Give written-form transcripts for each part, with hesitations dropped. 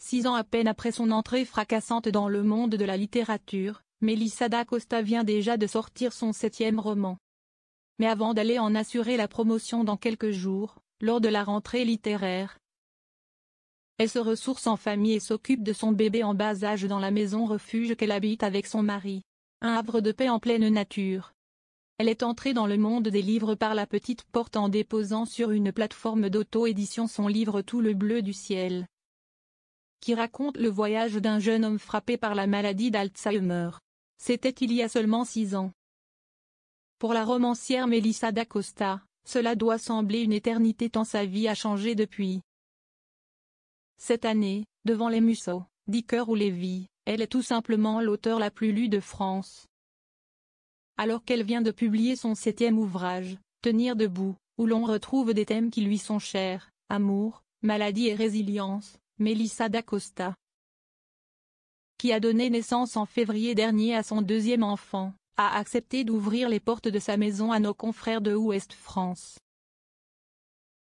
6 ans à peine après son entrée fracassante dans le monde de la littérature, Melissa da Costa vient déjà de sortir son 7e roman. Mais avant d'aller en assurer la promotion dans quelques jours, lors de la rentrée littéraire, elle se ressource en famille et s'occupe de son bébé en bas âge dans la maison refuge qu'elle habite avec son mari. Un havre de paix en pleine nature. Elle est entrée dans le monde des livres par la petite porte en déposant sur une plateforme d'auto-édition son livre Tout le bleu du ciel, qui raconte le voyage d'un jeune homme frappé par la maladie d'Alzheimer. C'était il y a seulement 6 ans. Pour la romancière Melissa da Costa, cela doit sembler une éternité tant sa vie a changé depuis. Cette année, devant les Musso, Dicker ou Lévy, elle est tout simplement l'auteure la plus lue de France. Alors qu'elle vient de publier son 7e ouvrage, Tenir debout, où l'on retrouve des thèmes qui lui sont chers, amour, maladie et résilience, Melissa da Costa, qui a donné naissance en février dernier à son 2e enfant, a accepté d'ouvrir les portes de sa maison à nos confrères de Ouest France.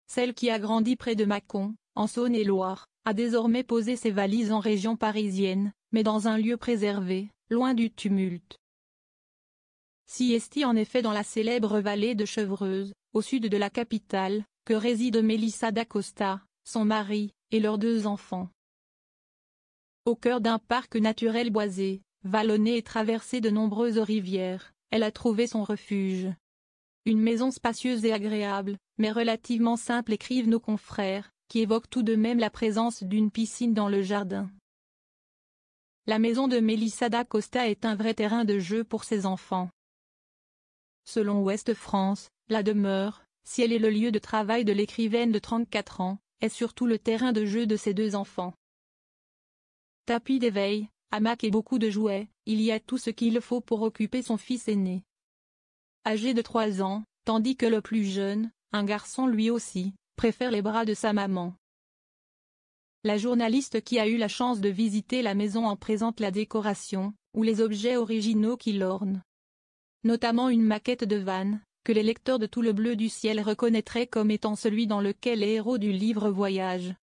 Celle qui a grandi près de Mâcon, en Saône-et-Loire, a désormais posé ses valises en région parisienne, mais dans un lieu préservé, loin du tumulte. Siesti en effet dans la célèbre vallée de Chevreuse, au sud de la capitale, que réside Melissa da Costa, son mari, et leurs 2 enfants. Au cœur d'un parc naturel boisé, vallonné et traversé de nombreuses rivières, elle a trouvé son refuge. Une maison spacieuse et agréable, mais relativement simple, écrivent nos confrères, qui évoque tout de même la présence d'une piscine dans le jardin. La maison de Melissa da Costa est un vrai terrain de jeu pour ses enfants. Selon Ouest France, la demeure, si elle est le lieu de travail de l'écrivaine de 34 ans, est surtout le terrain de jeu de ses 2 enfants. Tapis d'éveil, hamac et beaucoup de jouets, il y a tout ce qu'il faut pour occuper son fils aîné, âgé de 3 ans, tandis que le plus jeune, un garçon lui aussi, préfère les bras de sa maman. La journaliste qui a eu la chance de visiter la maison en présente la décoration, ou les objets originaux qui l'ornent. Notamment une maquette de van, que les lecteurs de Tout le bleu du ciel reconnaîtraient comme étant celui dans lequel les héros du livre voyagent.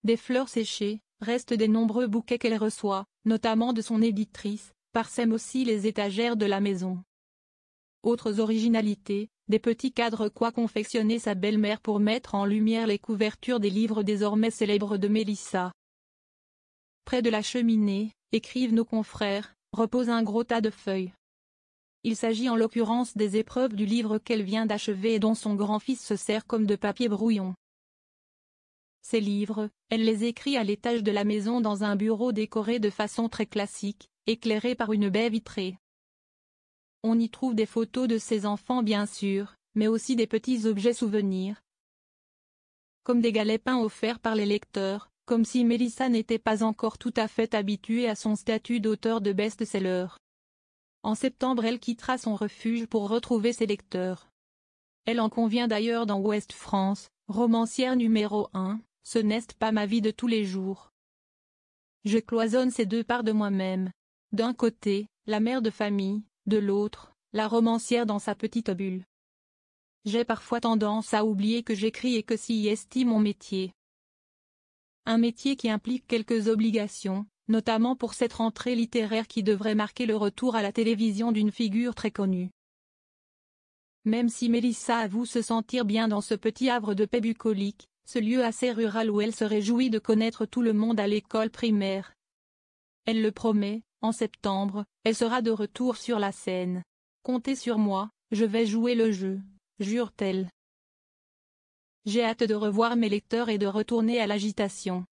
Des fleurs séchées, restent des nombreux bouquets qu'elle reçoit, notamment de son éditrice, parsèment aussi les étagères de la maison. Autres originalités, des petits cadres qu'a confectionné sa belle-mère pour mettre en lumière les couvertures des livres désormais célèbres de Melissa. Près de la cheminée, écrivent nos confrères, repose un gros tas de feuilles. Il s'agit en l'occurrence des épreuves du livre qu'elle vient d'achever et dont son grand-fils se sert comme de papier brouillon. Ces livres, elle les écrit à l'étage de la maison dans un bureau décoré de façon très classique, éclairé par une baie vitrée. On y trouve des photos de ses enfants bien sûr, mais aussi des petits objets souvenirs, comme des galets peints offerts par les lecteurs, comme si Melissa n'était pas encore tout à fait habituée à son statut d'auteur de best-seller. En septembre, elle quittera son refuge pour retrouver ses lecteurs. Elle en convient d'ailleurs dans Ouest France, romancière numéro 1, ce n'est pas ma vie de tous les jours. Je cloisonne ces 2 parts de moi-même. D'un côté, la mère de famille, de l'autre, la romancière dans sa petite bulle. J'ai parfois tendance à oublier que j'écris et que s'y estime mon métier. Un métier qui implique quelques obligations, notamment pour cette rentrée littéraire qui devrait marquer le retour à la télévision d'une figure très connue. Même si Melissa avoue se sentir bien dans ce petit havre de paix bucolique, ce lieu assez rural où elle se réjouit de connaître tout le monde à l'école primaire. Elle le promet, en septembre, elle sera de retour sur la scène. Comptez sur moi, je vais jouer le jeu, jure-t-elle. J'ai hâte de revoir mes lecteurs et de retourner à l'agitation.